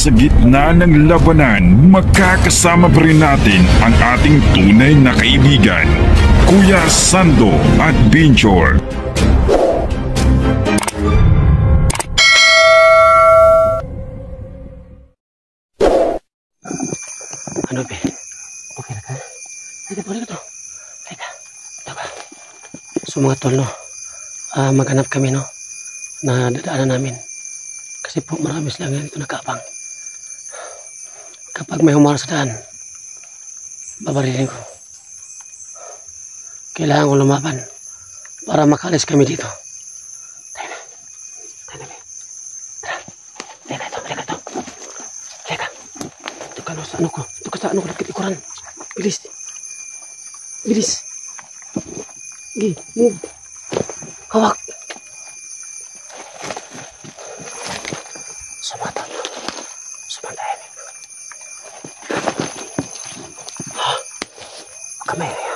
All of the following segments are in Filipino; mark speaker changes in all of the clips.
Speaker 1: Sa gitna ng labanan, magkakasama pa rin natin ang ating tunay na kaibigan, Kuya Sando at Binchor.
Speaker 2: Ano, Be? Okay na ka? Halika to. Halika. Ito ka. So mga tol, no? Maghanap kami, no? Na dadaanan namin. Kasi po marami silang dito nakaabang. Kapag may humara sa daan, babarilin ko. Kailangan ko lumaban para makalis kami dito. Tayo na. Tayo na, Be. Tara. Halika ito. Halika. Ito ka sa ano ko. Ito ka sa ano ko. Nagkatikuran. Bilis. Gi, move. Hawak. Sumatan. Sumantayan. Kamay ya.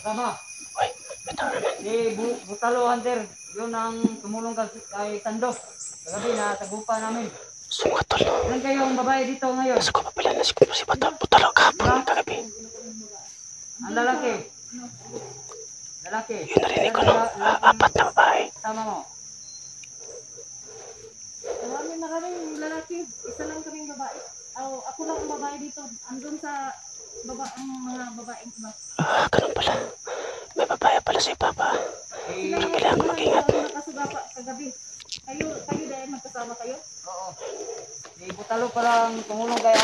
Speaker 3: Tama.
Speaker 2: Uy, bitaw naman.
Speaker 3: Si Butalo Hunter, yun ang tumulong kay Sando. Kagabi na tagupa namin.
Speaker 2: Sumatol.
Speaker 3: Ilan kayong babae dito ngayon?
Speaker 2: Nasa ko pa pala na si Butalo kahapon kagabi.
Speaker 3: Ang lalaki. Lalaki.
Speaker 2: Yun narinig ko, no? Apat na babae.
Speaker 3: Tama mo. Maraming lalaki. Isa lang kaming babae. Ako lang ang babae dito. Andun sa ang mga babaeng iba.
Speaker 2: Ganun pala. May babae pala si Papa. Kailangan mag-ingat.
Speaker 3: Nakasugapa kagabi. Kayo dahil magkasama kayo? Oo. Si Butalo palang tumulong kay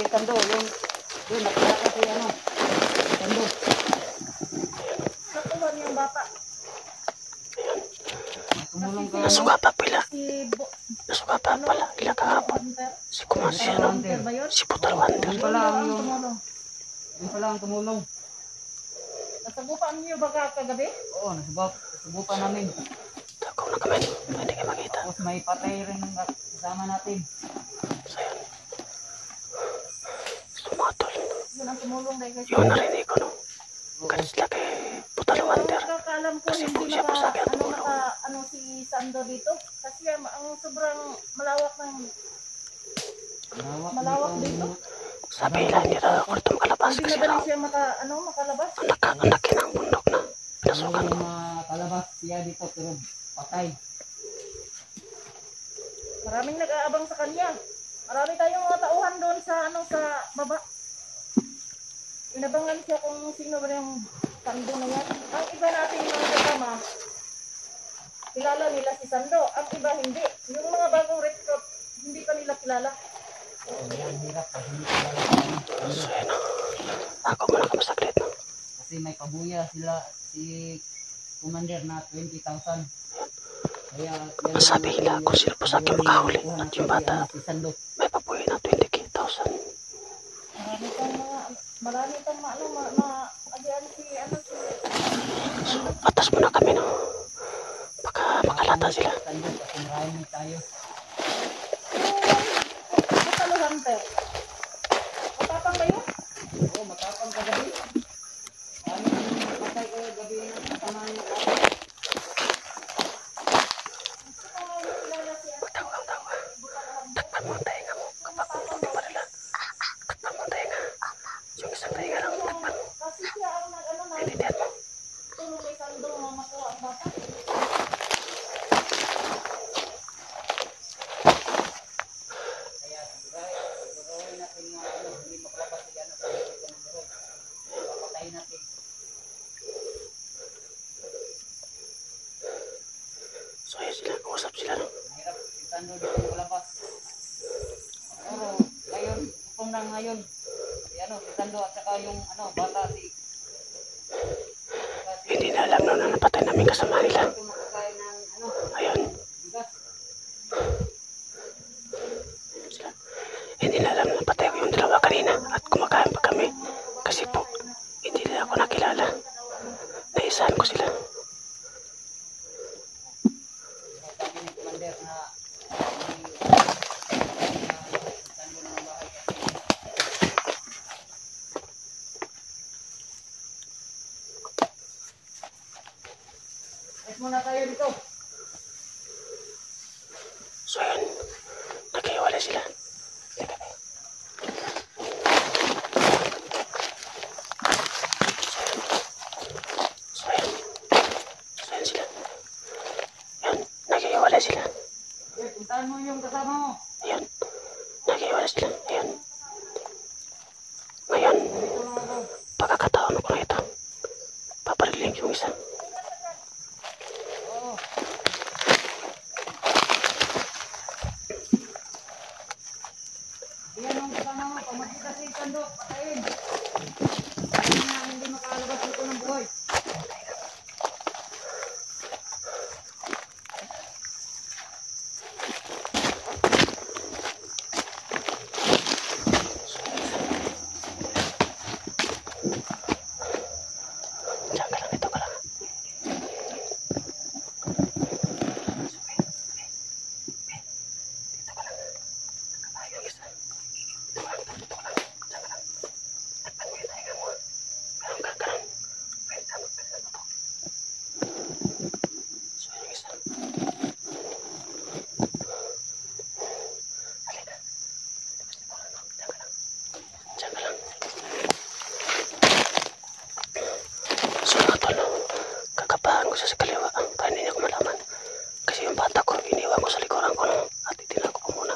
Speaker 3: Sando. Yun, nakilala si Sando. Natuwan yung bata. Tumulong kay
Speaker 2: Nasugapa pala. Nasugapa pala. Ilang kahapon. Si Kumasya, no? Si Butalo Hunter.
Speaker 3: Yun pala ang tumulong. Nasagupan niyo ba kagabi? Oo, nasubukan namin.
Speaker 2: Tagaw na kami. Hindi kayo makita.
Speaker 3: Tapos may patay rin kasama natin.
Speaker 2: Sayan. Sumatol.
Speaker 3: Yun ang tumulong dahil kasi.
Speaker 2: Yun narinig ko, no? Ganun sila kay Butalo Hunter. Kasi po siya po sa akin ang tulong.
Speaker 3: Si Sando dito? Kasi ang sobrang malawak dito.
Speaker 2: Sabi lang nila ako ito makalabas kasi
Speaker 3: Hindi na siya makalabas?
Speaker 2: Anak ng bundok na. Pinasukan ko.
Speaker 3: Makalabas siya dito pero patay. Maraming nag-aabang sa kanya. Marami tayong mga tauhan doon sa baba. Inabangan siya kung sino ba yung Sando na yan. Ang iba natin mga kasama, kilala nila si Sando. Ang iba hindi. Yung mga bagong recruit, hindi pa nila kilala. Ang hirap pa, hindi kilala.
Speaker 2: So yun o. Ako muna kami saglit.
Speaker 3: Kasi may pabuya sila, si Commander na 20,000.
Speaker 2: Masabi nila kung sino po sa akin makahuli at yung bata may pabuhay na 20,000.
Speaker 3: Marami kang
Speaker 2: So, atas muna kami, no? Baka makalata sila.
Speaker 3: Marami tayo.
Speaker 4: Butalo Hunter. Matapang ba yun?
Speaker 3: Oo, matapang ka gabi. Maraming patay ko gabi na kasama niyo.
Speaker 2: Tawa. Takpan mo ang tainga mo. Kapag hindi pa nila. Takpan mo ang tainga. Yung isang tainga lang, takpan mo. Pinitihan mo.
Speaker 4: Tulong kay Sando makuha ang bata.
Speaker 2: So ayun sila, usap sila no.
Speaker 3: Hirap si Sando dito malabas. Pero ngayon, kung na ngayon, si Sando at saka yung bata si
Speaker 2: Hindi na alam na napatay namin kasama nila. Ayun. Sila. Hindi na alam na napatay ko yung dalawa kanina at kumakain pa kami. Kasi po, hindi nila ako nakilala. Naisahan ko sila.
Speaker 3: sabi ni Commander na Sando na ang bahay kasi ayos muna tayo dito.
Speaker 2: So ayun, naghiwalay sila. So ayun sila. Ayun, naghiwalay sila.
Speaker 3: Okay, puntahan mo yung kasama mo.
Speaker 2: Ayun, naghiwalay sila. Ayun. Ngayon,
Speaker 3: Dito lang ako.
Speaker 2: pagkakataon ko na ito. Papariling yung isa.
Speaker 3: Oo. Yan ang kasama mo. Pag makita si Sando, patayin. Patayin na hindi makalabas dito ng buhay.
Speaker 2: Diyan ka lang, ito ka lang. Dito ka lang. Ayun, isa. Dito ka lang. Diyan ka lang. Takpan mo yung tainga mo. Garang ka, garang. Pwede ka magpagdala po. So, yung isa. Halika. Dito ka lang. Diyan ka lang. Diyan ka lang. So mga tol, kakabahan ko siya sa kaliwa para hindi niya ko malaman. Kasi yung bata ko, iniwan ko sa likuran ko at itinako ko muna.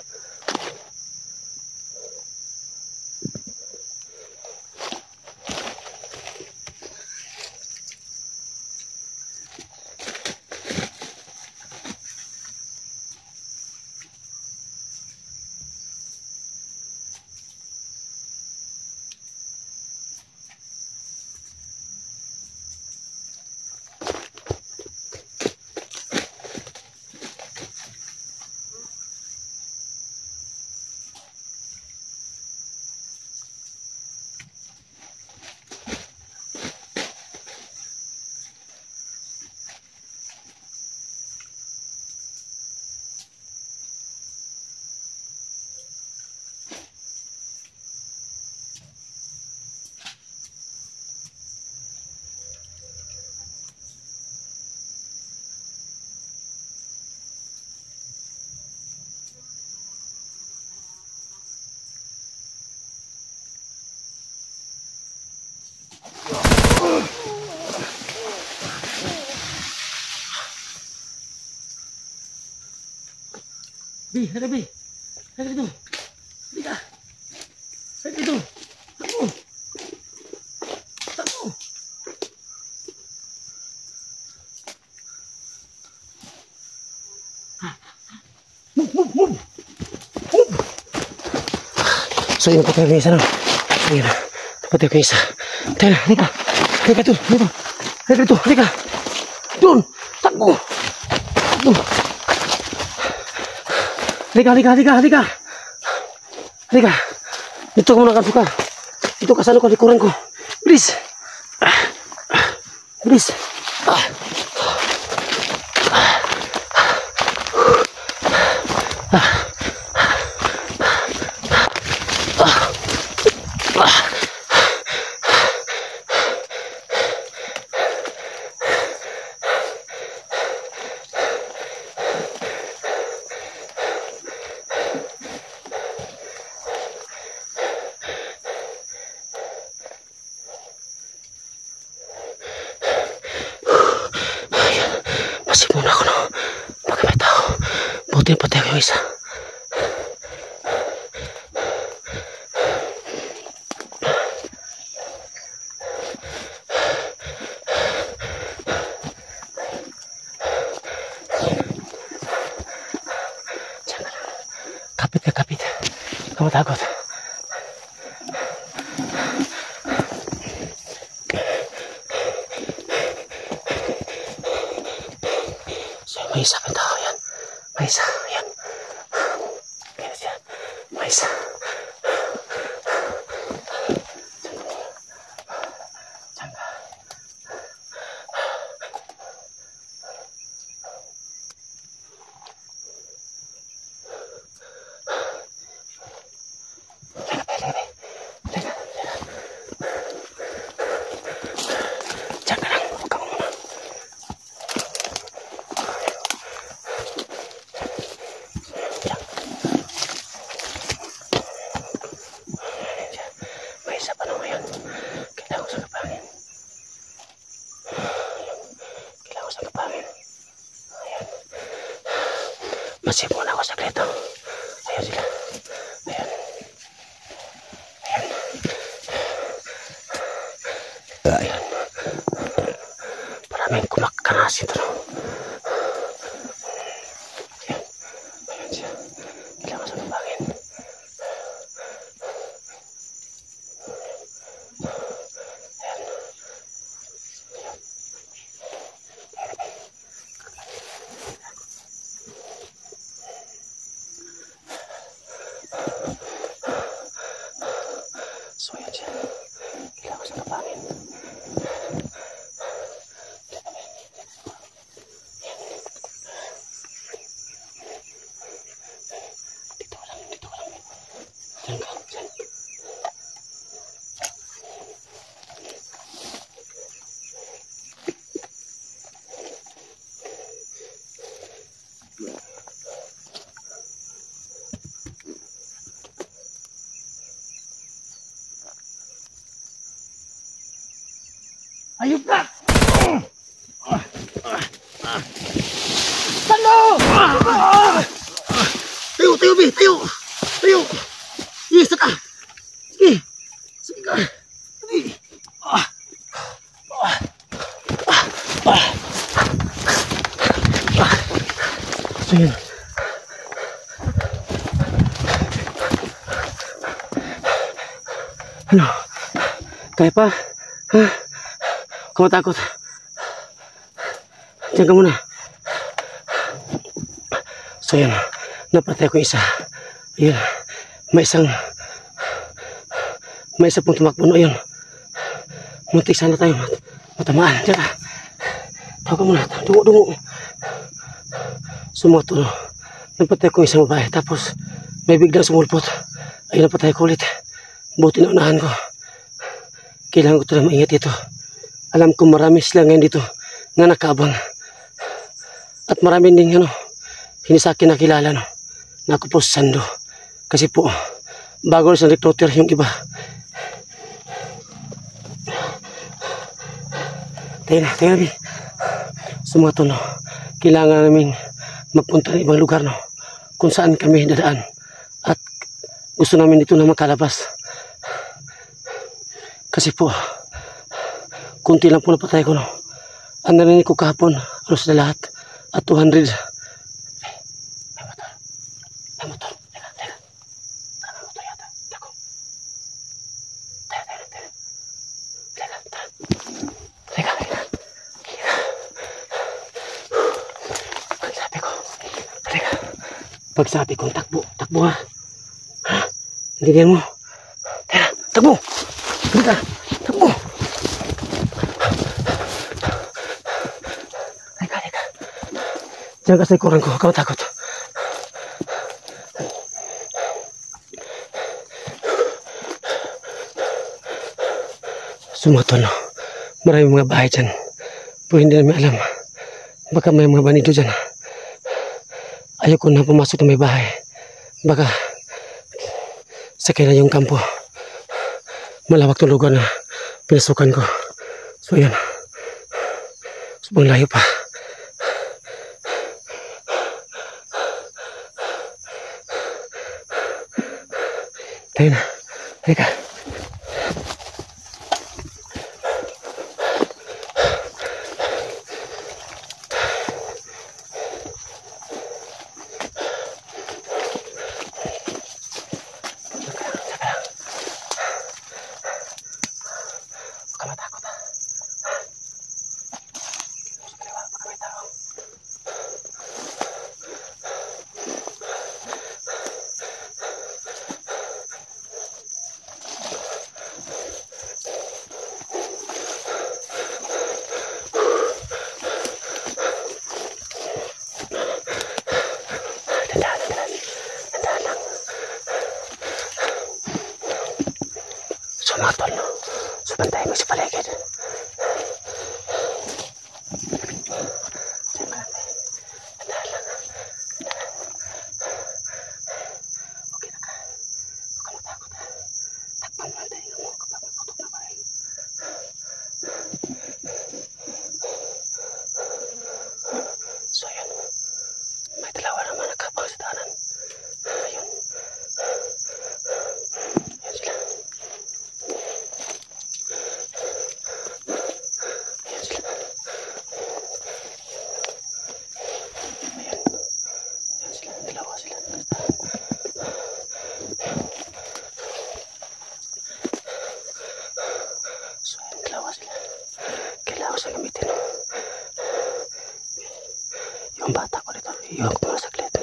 Speaker 2: Bi, halika Bi. Halika dito. Halika. Halika dito. Takbo. Takbo. Move. Move. So yun, patay ko yung isa na. So yun, patay ko yung isa. Tayo na, halika. Halika dito, halika. Halika dito, halika. Doon. Takbo. Takbo. Halika. Halika. Dito ka muna ka. Dito ka sa likuran ko. Bilis. Bilis. Masih muna ako no. Baka may tao. Buti na patay ko yung isa. Kamu takut. So, may isa pa tao yan. May isa. Yan. Yan siya. May isa. Masih muna ako saglit. Ayan sila. Ayan. Ayan. Ayan. Maraming kumakanas ito. Ayan. Ayan siya. Kailangan ko sa kapangin. Ayan. So ayan siya. Kailangan ko sa kapangin. Dito ko lang. Diyan ka. Diyan. Ayup ka! Sando! Tayo, tayo, Bi! Tayo! Tayo! Yes, ka! Sige! Sige ka! Sige! Sige. Ano? Kaya pa? Ha? Kau takut? Diyan ka muna. So yan, napatay ko isa. Ayan, may isa pong tumakbo no, yun. Muntik sana tayo matamaan. Diyan ka. Tawa ka muna, dungo. Sumato no. Napatay ko isang babae, tapos may biglang sumulpot. Ayun, napatay ko ulit. Buti na unahan ko. Kailangan ko ito na maingat dito. Alam ko marami sila ngayon dito na nakabang. At marami din hindi sa akin nakilala na ako po Sando. Kasi po, bago sa recruiter yung iba. Tayo na, Bi. Sumato kailangan namin magpunta ng ibang lugar kung saan kami dadaan. At gusto namin dito na makalabas. Kasi po, kunti lang po napatay ko Ang narinig ko kahapon, halos na lahat. At 200. May motor. Teka. Parang may motor yata. Tako. Teka. Pagsabi ko, takbo ha. Hindi mo. Teka, takbo. Takbo. Diyan ka sa likuran ko, huwag ka matakot. Sumatol. Maraming mga bahay dyan. Pero hindi namin alam. Baka may mga banido dyan. Ayoko na pumasok na may bahay. Baka sakay na yung kampo. Malawak na lugar na pinasukan ko. So yan. Sobrang layo pa. Tayo na. Halika. Bantay mo sa paligid. Okay na ka. Huwag ka matakot ha. Takpan mo ang tainga mo kapag may putok na baril. So yun. May dalawa naman nakapang sa tahanan. Ayun. Ayun sila. Ayun sila. Ayun. Ayun sila. Dalawa sila. So ayun, dalawa sila. Kailangan ko sa gamitin. Yung bata ko dito. Iwan ko mga saglit.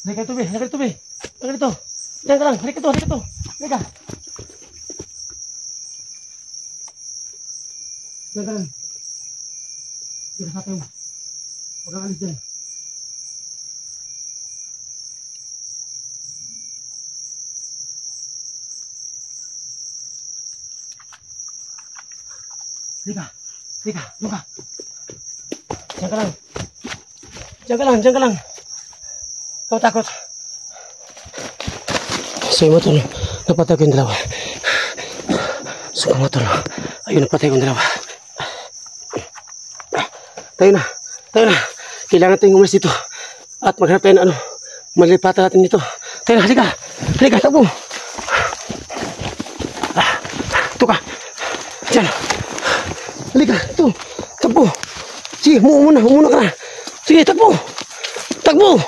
Speaker 2: Halika dito, Be. Halika dito, Be. Halika dito. Diyan ka lang. Halika dito, halika dito. Halika. Diyan ka lang. Diyan sa atin. Huwag kang alis dyan. Halika. Halika. Doon ka. Diyan ka lang. Diyan ka lang. Diyan ka lang. Kau takut. So yung motor, napatay ko yung dalawa. So yung motor, ayun, napatay ko yung dalawa. Tayo na, tayo na. Kailangan tayong umalis dito. At maghanap tayo na malipatan natin dito. Tayo na, halika. Halika, takbo. Ito ka. Diyan. Halika, ito. Takbo. Sige, umuna ka na. Sige, takbo. Takbo.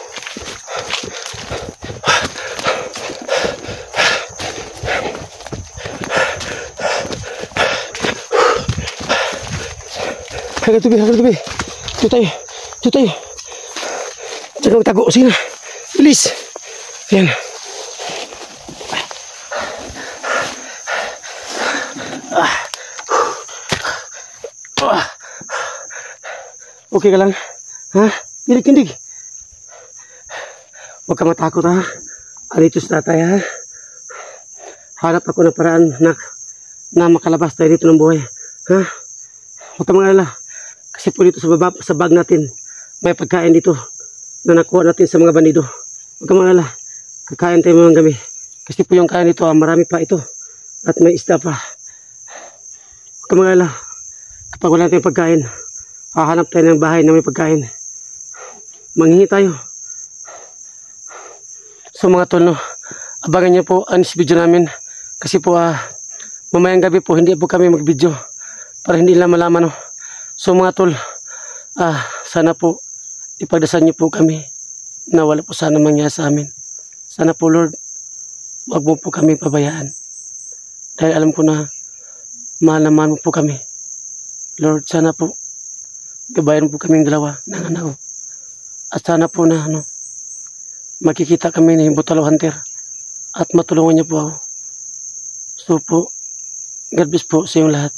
Speaker 2: Halika tubi. Ito tayo. Jangan magtago. Sige na. Bilis. Yan. Okay ka lang? Ha? Kindig. Huwag ka matakot ha. Andito sa tatay ha. Hanap ako ng paraan na makalabas tayo dito ng buhay. Ha? Huwag ka mag-alala. Kasi po dito sa bag natin, may pagkain dito na nakuha natin sa mga bandido. Huwag ka mag-alala. Kakain tayo mga gabi. Kasi po yung kain dito, marami pa ito. At may isda pa. Huwag ka mag-alala. Kapag wala tayong pagkain, hahanap tayo ng bahay na may pagkain. Manghingi tayo. So mga tol, abangan niyo po ang video namin. Kasi po mamayang gabi po, hindi po kami mag-video. Para hindi lang malaman. So mga tol, sana po ipagdasal niyo po kami na wala po sana mangyari sa amin. Sana po Lord, wag mo po kami pabayaan. Dahil alam ko na mahal naman mo po kami. Lord, sana po gabayan po kaming dalawa ng anak ko. At sana po na makikita kami ni Butalo Hunter at matulungan niyo po ako. So po, God bless po sa inyong lahat.